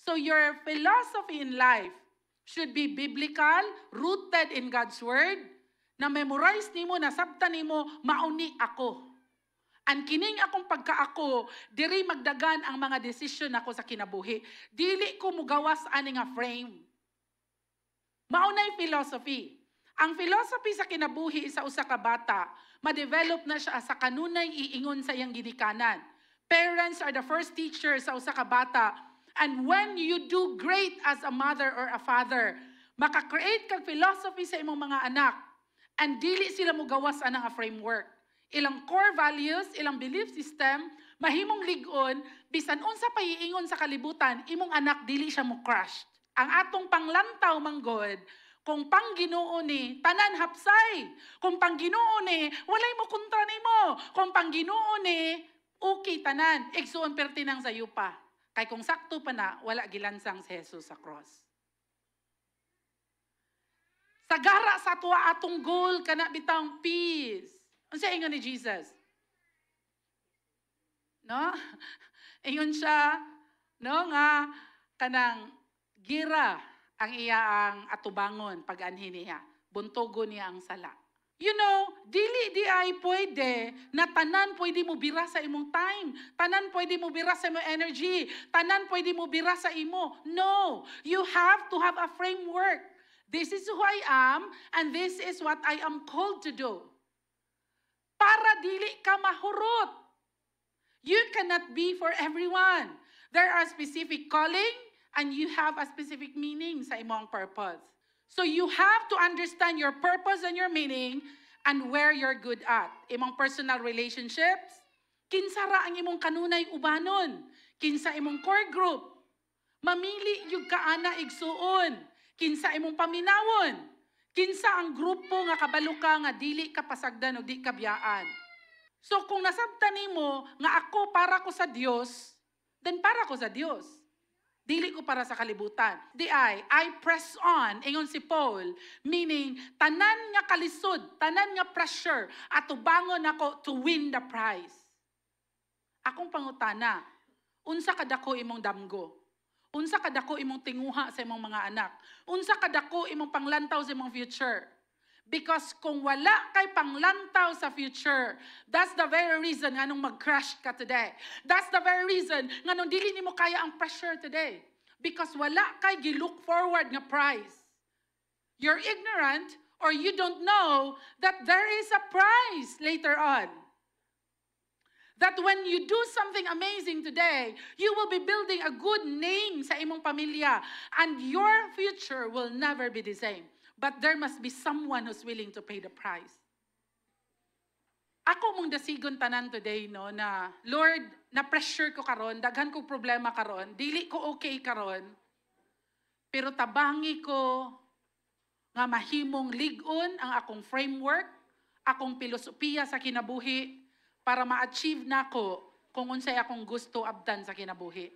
So your philosophy in life should be biblical, rooted in God's Word, na memorize nimo, nasabtan nimo, mauni ako. Ang kining akong pagkaako, diri magdagan ang mga desisyon ako sa kinabuhi. Dili ko mugawas ani nga frame. Maunay philosophy. Ang philosophy sa kinabuhi sa usa ka bata, ma-develop na siya sa kanunay iingon sa iyang ginikanan. Parents are the first teachers sa usa ka bata. And when you do great as a mother or a father, maka-create kag philosophy sa imong mga anak. And dili sila mugawas anang framework. Ilang core values, ilang belief system, mahimong ligon, bisan unsa pa iingon sa kalibutan, imong anak dili siya mo crush. Ang atong panglantaw manggod, kung pangginoo ni, tanan hapsay. Kung pangginoo ni, walay mo kontra nimo. Kung pangginoo ni, okay tanan. Igsuon pertinang sa yupa. Kay kung sakto pa na, wala gilansang si Jesus sa cross. Sagara sa tuwa atong goal, kana bitang peace. Ano siya ingon ni Jesus? No? Ingon siya, no, nga, kanang gira ang iyaang atubangon pag-anhi niya. Buntogo niya ang sala. You know, dili di ay pwede na tanan pwede mo bira sa imong time. Tanan pwede mo bira sa imong energy. Tanan pwede mo bira sa imo. No, you have to have a framework. This is who I am and this is what I am called to do. Para dili ka mahurot. You cannot be for everyone. There are specific calling and you have a specific meaning sa imong purpose. So you have to understand your purpose and your meaning and where you're good at. Imong personal relationships, kinsa ra ang imong kanunay ubanon, kinsa imong core group, mamili yung kaana igsuon, kinsa imong paminawon, kinsa ang grupo nga kabalo ka nga dili ka pasagdan o di ka biyaan. So kung nasabtan nimo nga ako para ko sa Dios, then para ko sa Dios. Dili ko para sa kalibutan. I press on, ingon si Paul, meaning, tanan nga kalisod, tanan nga pressure, at tubangon ako to win the prize. Akong pangutana, unsa kadako imong damgo? Unsa kadako imong tinguha sa imong mga anak? Unsa kadako imong panglantaw sa imong future? Because kung wala kay panglantaw sa future, that's the very reason nga nung mag-crash ka today. That's the very reason nga nung dili nimo kaya ang pressure today. Because wala kay gi-look forward nga prize. You're ignorant or you don't know that there is a prize later on. That when you do something amazing today, you will be building a good name sa imong pamilya and your future will never be the same. But there must be someone who's willing to pay the price. Ako mong dasigon tanan today, no, na Lord, na-pressure ko karon, daghan ko problema karon, dili ko okay karon, pero tabangi ko nga mahimong ligon ang akong framework, akong filosofiya sa kinabuhi, para ma-achieve na ko kung unsay akong gusto abdan sa kinabuhi.